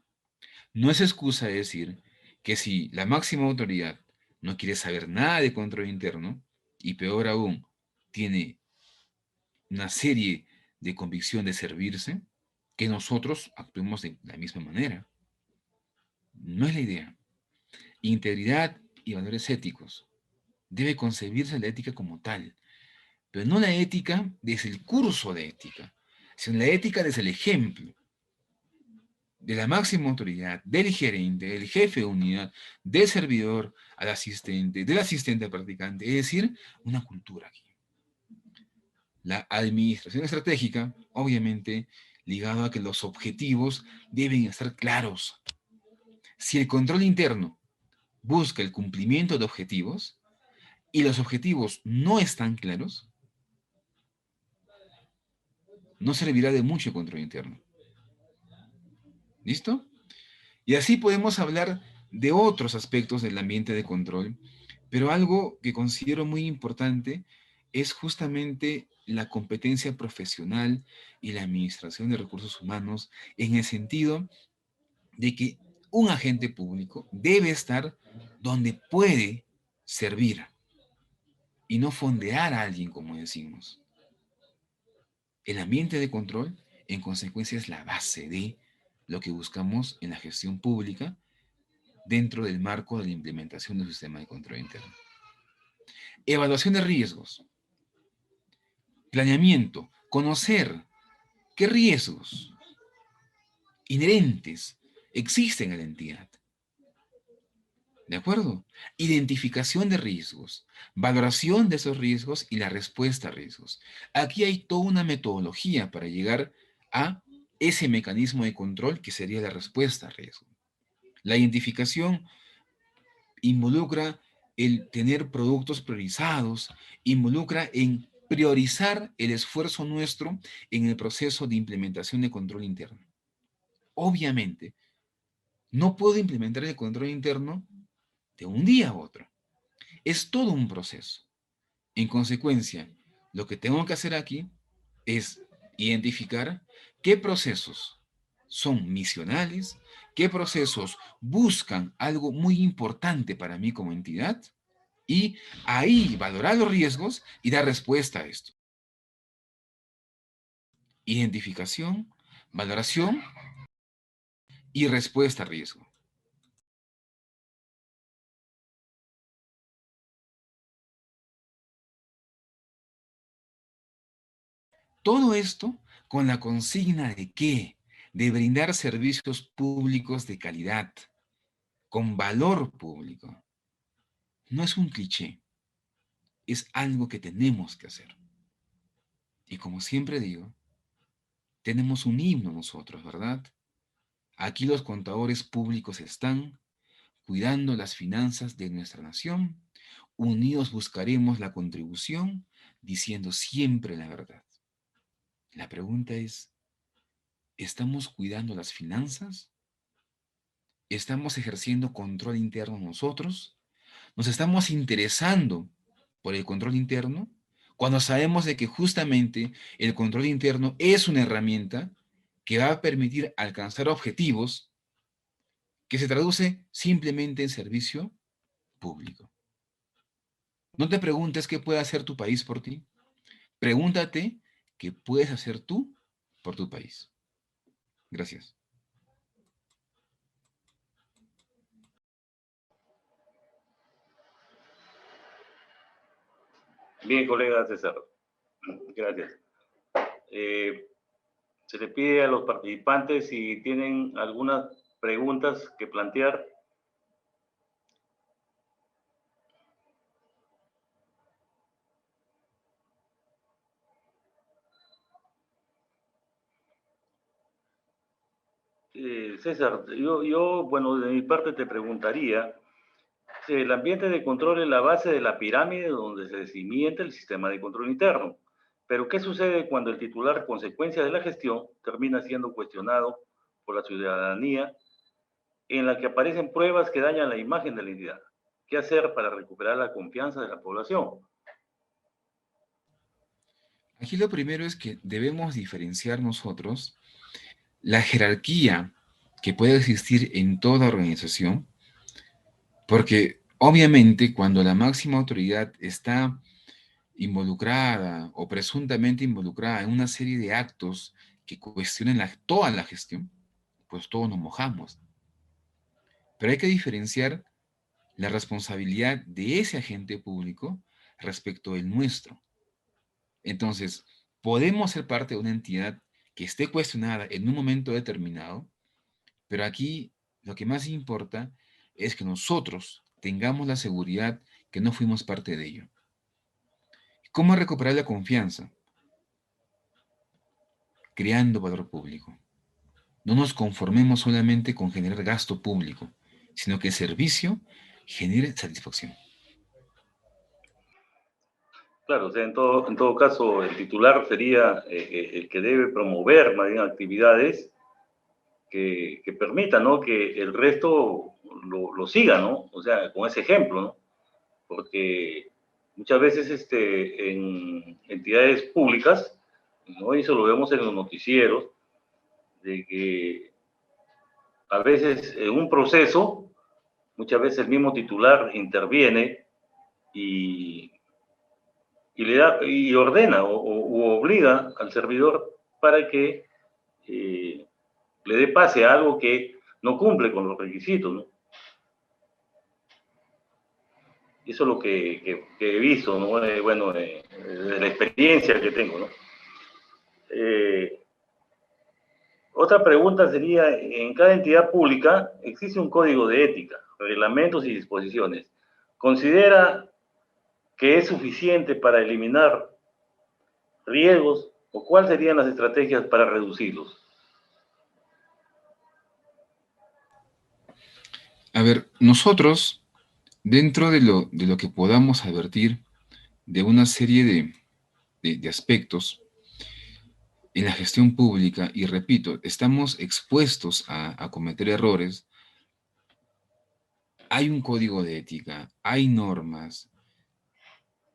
no es excusa decir que si la máxima autoridad no quiere saber nada de control interno, y peor aún, tiene una serie de convicción de servirse, que nosotros actuemos de la misma manera. No es la idea. Integridad y valores éticos. Debe concebirse la ética como tal, pero no la ética desde el curso de ética, sino la ética desde el ejemplo de la máxima autoridad, del gerente, del jefe de unidad, del servidor al asistente, del asistente al practicante, es decir, una cultura aquí. La administración estratégica, obviamente, ligado a que los objetivos deben estar claros. Si el control interno busca el cumplimiento de objetivos y los objetivos no están claros, no servirá de mucho el control interno. ¿Listo? Y así podemos hablar de otros aspectos del ambiente de control, pero algo que considero muy importante es justamente la competencia profesional y la administración de recursos humanos en el sentido de que un agente público debe estar donde puede servir y no fondear a alguien, como decimos. El ambiente de control, en consecuencia, es la base de lo que buscamos en la gestión pública dentro del marco de la implementación del sistema de control interno. Evaluación de riesgos. Planeamiento. Conocer qué riesgos inherentes existen en la entidad. ¿De acuerdo? Identificación de riesgos, valoración de esos riesgos y la respuesta a riesgos. Aquí hay toda una metodología para llegar a ese mecanismo de control que sería la respuesta a riesgo. La identificación involucra el tener productos priorizados, involucra en priorizar el esfuerzo nuestro en el proceso de implementación de control interno. Obviamente, no puedo implementar el control interno de un día a otro. Es todo un proceso. En consecuencia, lo que tengo que hacer aquí es identificar qué procesos son misionales, qué procesos buscan algo muy importante para mí como entidad y ahí valorar los riesgos y dar respuesta a esto. Identificación, valoración y respuesta a riesgo. Todo esto con la consigna de ¿qué? De brindar servicios públicos de calidad, con valor público. No es un cliché, es algo que tenemos que hacer. Y como siempre digo, tenemos un himno nosotros, ¿verdad? Aquí los contadores públicos están cuidando las finanzas de nuestra nación. Unidos buscaremos la contribución, diciendo siempre la verdad. La pregunta es, ¿estamos cuidando las finanzas? ¿Estamos ejerciendo control interno nosotros? ¿Nos estamos interesando por el control interno? Cuando sabemos de que justamente el control interno es una herramienta que va a permitir alcanzar objetivos que se traduce simplemente en servicio público. No te preguntes qué puede hacer tu país por ti. Pregúntate qué puedes hacer tú por tu país. Gracias. Bien, colega César. Gracias. Se le pide a los participantes si tienen algunas preguntas que plantear. César, bueno, de mi parte te preguntaría, el ambiente de control es la base de la pirámide donde se cimienta el sistema de control interno. Pero, ¿qué sucede cuando el titular, a consecuencia de la gestión, termina siendo cuestionado por la ciudadanía, en la que aparecen pruebas que dañan la imagen de la entidad? ¿Qué hacer para recuperar la confianza de la población? Aquí lo primero es que debemos diferenciar nosotros la jerarquía que puede existir en toda organización, porque obviamente cuando la máxima autoridad está involucrada o presuntamente involucrada en una serie de actos que cuestionen toda la gestión, pues todos nos mojamos. Pero hay que diferenciar la responsabilidad de ese agente público respecto del nuestro. Entonces, podemos ser parte de una entidad que esté cuestionada en un momento determinado, pero aquí lo que más importa es que nosotros tengamos la seguridad que no fuimos parte de ello. ¿Cómo recuperar la confianza? Creando valor público. No nos conformemos solamente con generar gasto público, sino que el servicio genere satisfacción. Claro, o sea, en todo caso, el titular sería el que debe promover más bien actividades que permita, ¿no?, que el resto lo siga, ¿no? O sea, con ese ejemplo, ¿no? Porque muchas veces en entidades públicas, ¿no?, y eso lo vemos en los noticieros, de que a veces en un proceso, muchas veces el mismo titular interviene y, y ordena o obliga al servidor para que le dé pase a algo que no cumple con los requisitos, ¿no? Eso es lo que he visto, ¿no? Bueno, de la experiencia que tengo, ¿no? Otra pregunta sería, en cada entidad pública existe un código de ética, reglamentos y disposiciones. ¿Considera que es suficiente para eliminar riesgos o cuáles serían las estrategias para reducirlos? A ver, nosotros, dentro de lo que podamos advertir de una serie de aspectos en la gestión pública, y repito, estamos expuestos a cometer errores, hay un código de ética, hay normas,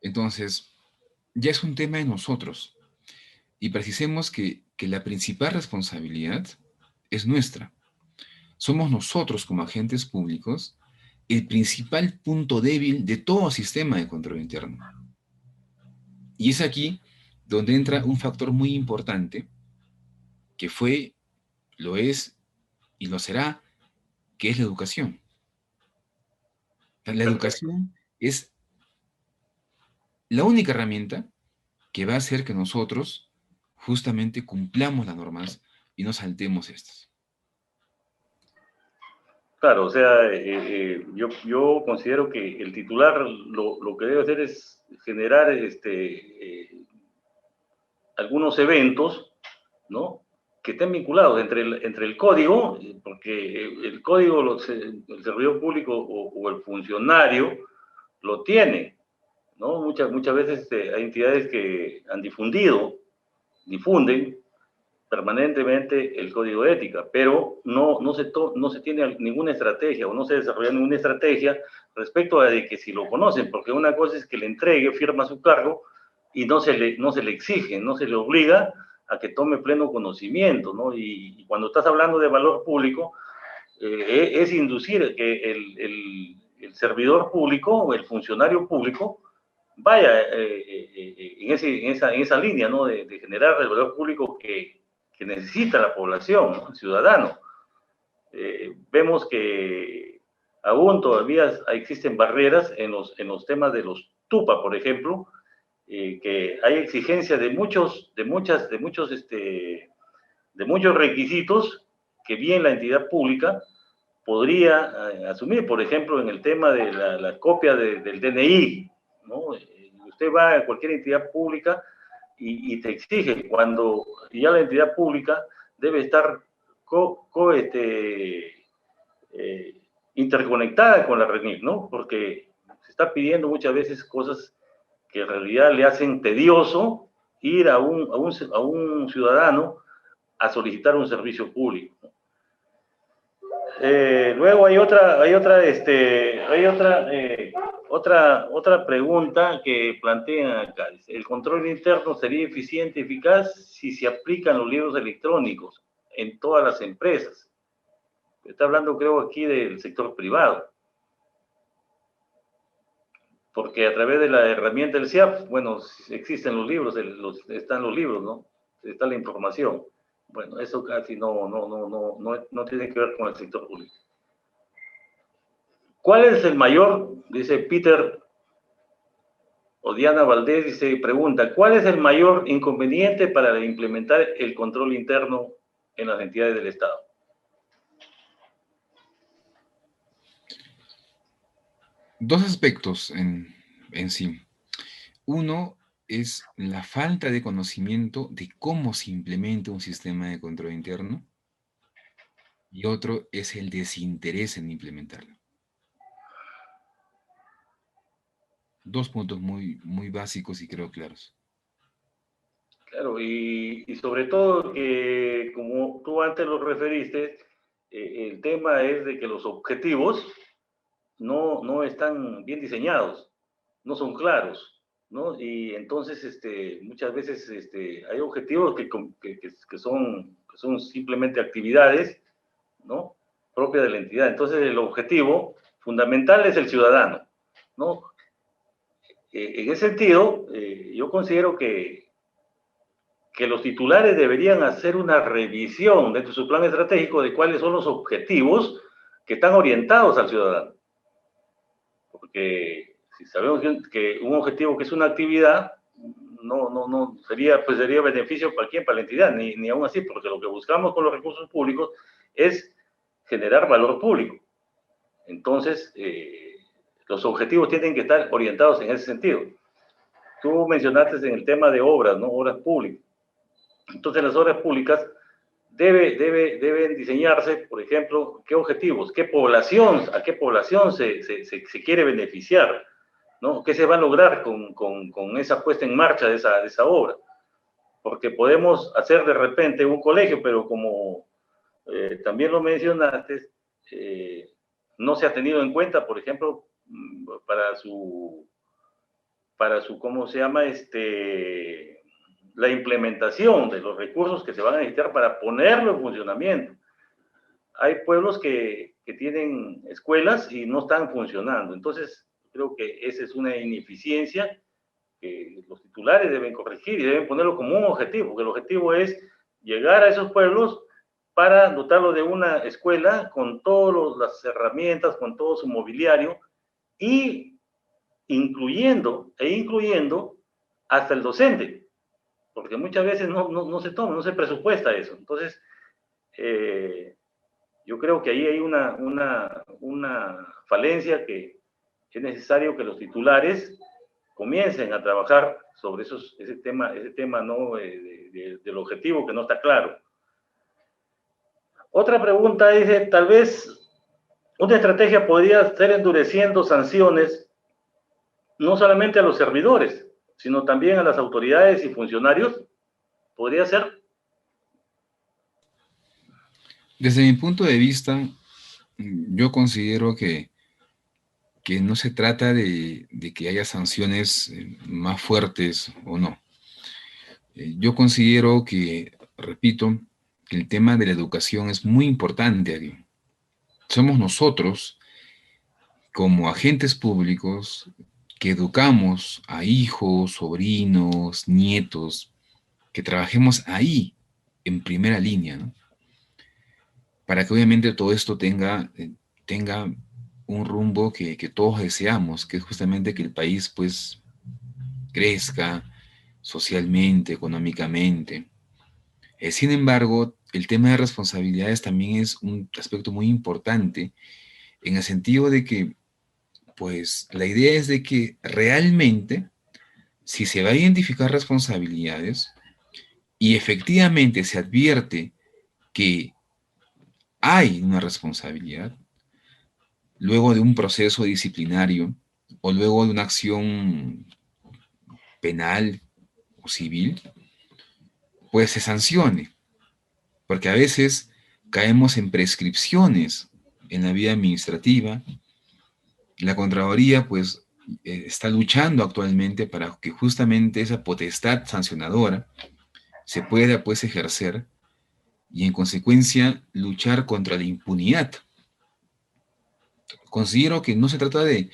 entonces ya es un tema de nosotros. Y precisemos que la principal responsabilidad es nuestra. Somos nosotros como agentes públicos el principal punto débil de todo sistema de control interno. Y es aquí donde entra un factor muy importante que fue, lo es y lo será, que es la educación. La Perfecto. educación es la única herramienta que va a hacer que nosotros justamente cumplamos las normas y no saltemos estas. Claro, o sea, yo considero que el titular lo que debe hacer es generar algunos eventos, ¿no?, que estén vinculados entre el código, porque el código, el servidor público o el funcionario lo tiene, ¿no? Muchas veces hay entidades que han difunden permanentemente el código de ética, pero no se tiene ninguna estrategia o no se desarrolla ninguna estrategia respecto a de que si lo conocen, porque una cosa es que le entregue, firma su cargo y no se le exige, no se le obliga a que tome pleno conocimiento, ¿no? Y cuando estás hablando de valor público, es inducir que el servidor público o el funcionario público vaya en esa línea, ¿no?, de generar el valor público que necesita la población, ¿no?, el ciudadano. Vemos que aún todavía existen barreras en los temas de los TUPA, por ejemplo, que hay exigencias de muchos requisitos que bien la entidad pública podría asumir, por ejemplo, en el tema de la copia del DNI, ¿no? Usted va a cualquier entidad pública y te exige, cuando ya la entidad pública debe estar eh, interconectada con la RENIC, ¿no? Porque se está pidiendo muchas veces cosas que en realidad le hacen tedioso ir a un ciudadano a solicitar un servicio público, ¿no? Luego otra pregunta que plantean acá. ¿El control interno sería eficiente y eficaz si se aplican los libros electrónicos en todas las empresas? Está hablando, creo, aquí del sector privado. Porque a través de la herramienta del CIAP, bueno, existen los libros, están los libros, ¿no? Está la información. Bueno, eso casi no tiene que ver con el sector público. ¿Cuál es el mayor, dice Peter o Diana Valdés, dice, pregunta, ¿cuál es el mayor inconveniente para implementar el control interno en las entidades del Estado? Dos aspectos en sí. Uno es la falta de conocimiento de cómo se implementa un sistema de control interno y otro es el desinterés en implementarlo. Dos puntos muy básicos y creo claros. Claro, y sobre todo que como tú antes lo referiste, el tema es de que los objetivos no están bien diseñados, no son claros, ¿no? Y entonces muchas veces hay objetivos que son simplemente actividades, ¿no? Propias de la entidad. Entonces el objetivo fundamental es el ciudadano, ¿no? En ese sentido, yo considero que los titulares deberían hacer una revisión de su plan estratégico de cuáles son los objetivos que están orientados al ciudadano. Porque si sabemos que un objetivo que es una actividad, no sería, pues sería beneficio para quién, para la entidad, ni aún así, porque lo que buscamos con los recursos públicos es generar valor público. Entonces, los objetivos tienen que estar orientados en ese sentido. Tú mencionaste en el tema de obras, ¿no? Obras públicas. Entonces, las obras públicas deben diseñarse, por ejemplo, qué objetivos, a qué población se quiere beneficiar, ¿no? ¿Qué se va a lograr con esa puesta en marcha de esa obra? Porque podemos hacer de repente un colegio, pero como también lo mencionaste, no se ha tenido en cuenta, por ejemplo, para su ¿cómo se llama? La implementación de los recursos que se van a necesitar para ponerlo en funcionamiento. Hay pueblos que tienen escuelas y no están funcionando. Entonces, creo que esa es una ineficiencia que los titulares deben corregir y deben ponerlo como un objetivo, porque el objetivo es llegar a esos pueblos para dotarlos de una escuela con todas las herramientas, con todo su mobiliario y incluyendo hasta el docente, porque muchas veces no se toma, no se presupuesta eso. Entonces, yo creo que ahí hay una falencia que es necesario que los titulares comiencen a trabajar sobre ese tema ¿no? Del objetivo que no está claro. Otra pregunta es, tal vez una estrategia podría ser endureciendo sanciones no solamente a los servidores, sino también a las autoridades y funcionarios. ¿Podría ser? Desde mi punto de vista, yo considero que no se trata de que haya sanciones más fuertes o no. Yo considero que, repito, que el tema de la educación es muy importante aquí. Somos nosotros, como agentes públicos, que educamos a hijos, sobrinos, nietos, que trabajemos ahí, en primera línea, ¿no? Para que obviamente todo esto tenga un rumbo que todos deseamos, que es justamente que el país pues crezca socialmente, económicamente. Sin embargo, el tema de responsabilidades también es un aspecto muy importante en el sentido de que pues la idea es de que realmente si se va a identificar responsabilidades y efectivamente se advierte que hay una responsabilidad, luego de un proceso disciplinario o luego de una acción penal o civil, pues se sancione, porque a veces caemos en prescripciones en la vida administrativa. La Contraloría pues está luchando actualmente para que justamente esa potestad sancionadora se pueda pues ejercer y en consecuencia luchar contra la impunidad. Considero que no se trata de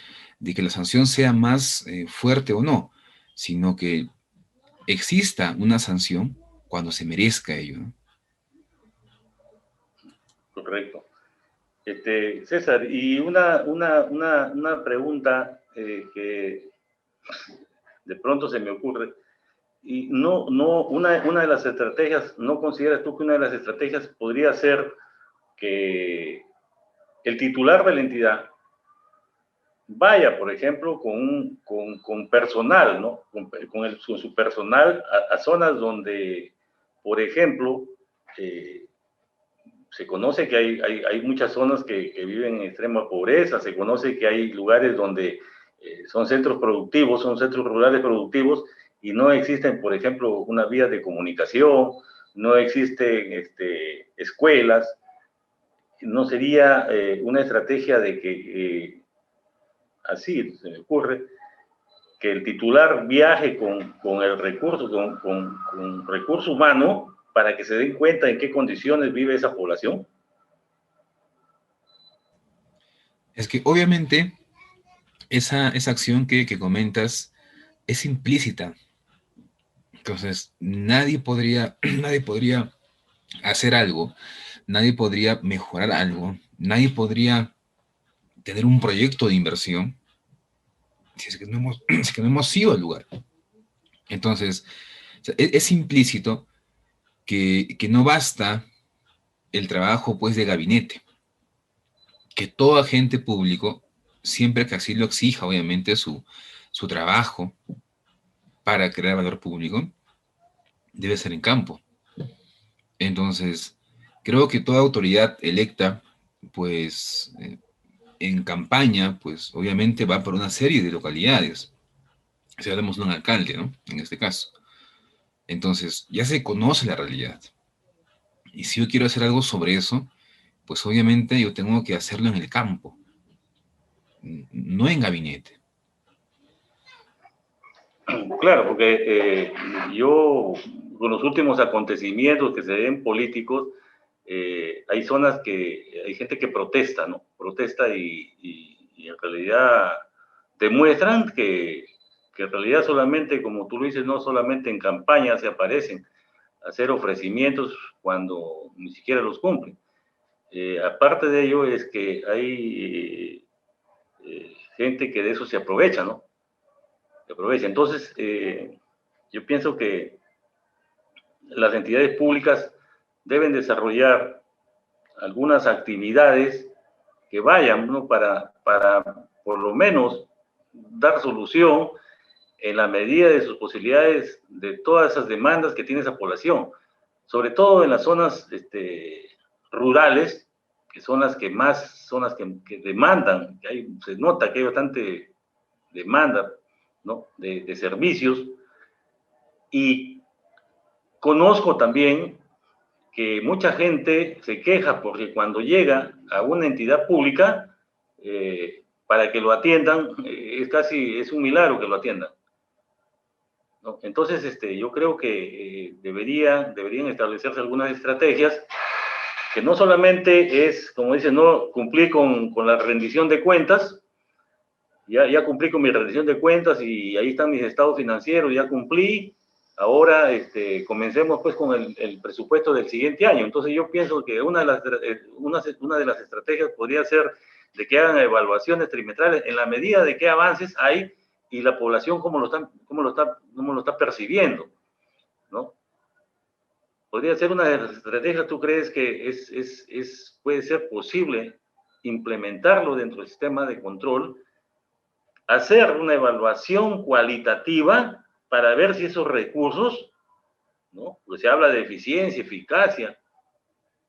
que la sanción sea más fuerte o no, sino que exista una sanción cuando se merezca ello, ¿no? Correcto. César, y una pregunta que de pronto se me ocurre. Y una de las estrategias, ¿no consideras tú que una de las estrategias podría ser que el titular de la entidad vaya, por ejemplo, con personal, ¿no? Con su personal a zonas donde, por ejemplo, se conoce que hay muchas zonas que viven en extrema pobreza, se conoce que hay lugares donde son centros productivos, son centros rurales productivos y no existen, por ejemplo, una vía de comunicación, no existen escuelas. No sería una estrategia de que, así se me ocurre, que el titular viaje con el recurso, con recurso humano para que se den cuenta en qué condiciones vive esa población. Es que obviamente esa acción que comentas es implícita. Entonces, nadie podría hacer algo, nadie podría mejorar algo, nadie podría tener un proyecto de inversión si es que no hemos, si es que no hemos ido al lugar. Entonces, o sea, es implícito que no basta el trabajo pues de gabinete, que todo agente público, siempre que así lo exija, obviamente, su trabajo para crear valor público, debe ser en campo. Entonces, creo que toda autoridad electa, pues, en campaña, pues, obviamente va por una serie de localidades. Si hablamos de un alcalde, ¿no? En este caso. Entonces, ya se conoce la realidad. Y si yo quiero hacer algo sobre eso, pues obviamente yo tengo que hacerlo en el campo, no en gabinete. Claro, porque yo, con los últimos acontecimientos que se ven políticos, hay zonas que hay gente que protesta, ¿no? Protesta y en realidad demuestran que en realidad solamente, como tú lo dices, no solamente en campaña se aparecen a hacer ofrecimientos cuando ni siquiera los cumplen. Aparte de ello es que hay gente que de eso se aprovecha, ¿no? Se aprovecha. Entonces, yo pienso que las entidades públicas deben desarrollar algunas actividades que vayan, ¿no? para por lo menos dar solución en la medida de sus posibilidades de todas esas demandas que tiene esa población, sobre todo en las zonas rurales, que son las que más, son las que demandan, que hay, se nota que hay bastante demanda, ¿no? de servicios, y conozco también que mucha gente se queja porque cuando llega a una entidad pública, para que lo atiendan, es un milagro que lo atiendan, ¿no? Entonces, yo creo que deberían establecerse algunas estrategias que no solamente es, como dicen, no cumplir con la rendición de cuentas, ya cumplí con mi rendición de cuentas y ahí están mis estados financieros, ya cumplí. Ahora comencemos pues con el presupuesto del siguiente año. Entonces yo pienso que una de las estrategias podría ser de que hagan evaluaciones trimestrales en la medida de qué avances hay y la población cómo lo está percibiendo, ¿no? Podría ser una de las estrategias. ¿Tú crees que puede ser posible implementarlo dentro del sistema de control? Hacer una evaluación cualitativa para ver si esos recursos, ¿no? Pues se habla de eficiencia, eficacia,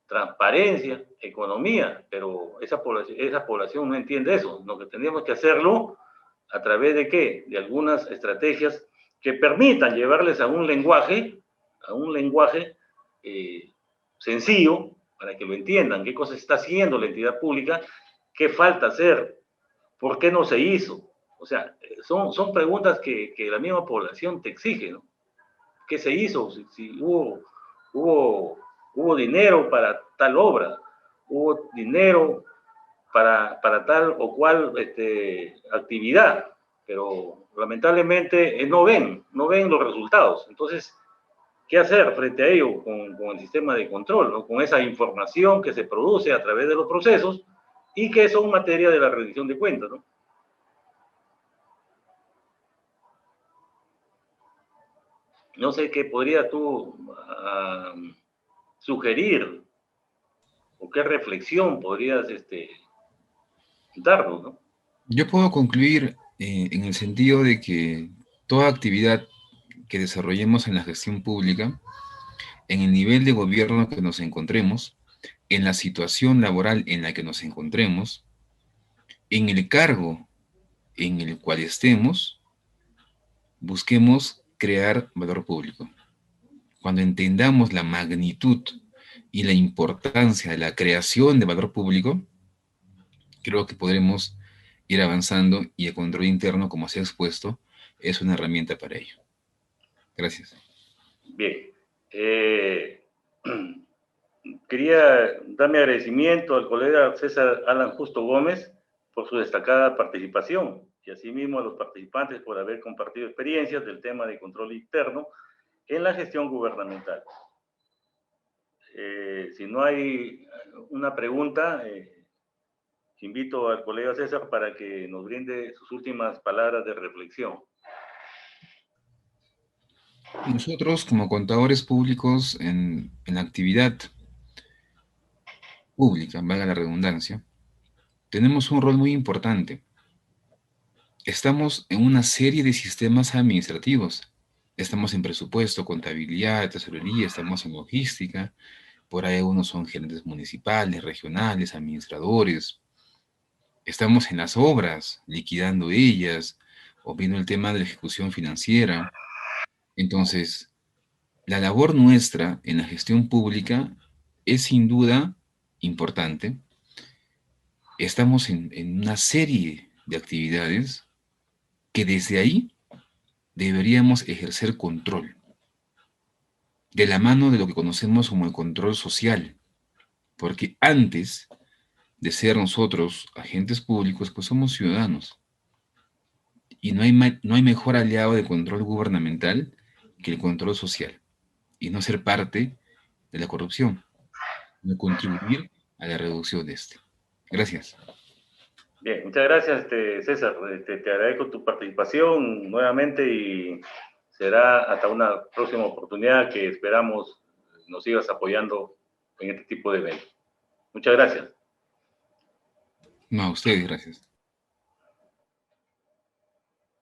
transparencia, economía, pero esa población no entiende eso. Lo que tendríamos que hacerlo a través de ¿qué? De algunas estrategias que permitan llevarles a un lenguaje sencillo, para que lo entiendan, qué cosa está haciendo la entidad pública, qué falta hacer, por qué no se hizo. O sea, son preguntas que la misma población te exige, ¿no? ¿Qué se hizo? Si hubo dinero para tal obra, hubo dinero para tal o cual actividad, pero lamentablemente no ven los resultados. Entonces, ¿qué hacer frente a ello con el sistema de control, ¿no? Con esa información que se produce a través de los procesos y que son materia de la rendición de cuentas, ¿no? No sé qué podría tú sugerir o qué reflexión podrías darnos, ¿no? Yo puedo concluir en el sentido de que toda actividad que desarrollemos en la gestión pública, en el nivel de gobierno que nos encontremos, en la situación laboral en la que nos encontremos, en el cargo en el cual estemos, busquemos crear valor público. cuando entendamos la magnitud y la importancia de la creación de valor público, creo que podremos ir avanzando y el control interno, como se ha expuesto, es una herramienta para ello. Gracias. Bien. Quería dar mi agradecimiento al colega César Alan Justo Gómez por su destacada participación y asimismo a los participantes por haber compartido experiencias del tema de control interno en la gestión gubernamental. Si no hay una pregunta, invito al colega César para que nos brinde sus últimas palabras de reflexión. Nosotros, como contadores públicos en la actividad pública, valga la redundancia, tenemos un rol muy importante. Estamos en una serie de sistemas administrativos. Estamos en presupuesto, contabilidad, tesorería, estamos en logística. Por ahí algunos son gerentes municipales, regionales, administradores. Estamos en las obras, liquidando ellas, o viendo el tema de la ejecución financiera. Entonces, la labor nuestra en la gestión pública es sin duda importante. Estamos en una serie de actividades que desde ahí deberíamos ejercer control, de la mano de lo que conocemos como el control social, porque antes de ser nosotros agentes públicos, pues somos ciudadanos, y no hay mejor aliado de control gubernamental que el control social, y no ser parte de la corrupción, no contribuir a la reducción de este. Gracias. Bien, muchas gracias, César. Te agradezco tu participación nuevamente y será hasta una próxima oportunidad que esperamos nos sigas apoyando en este tipo de eventos. Muchas gracias. No, a ustedes, gracias.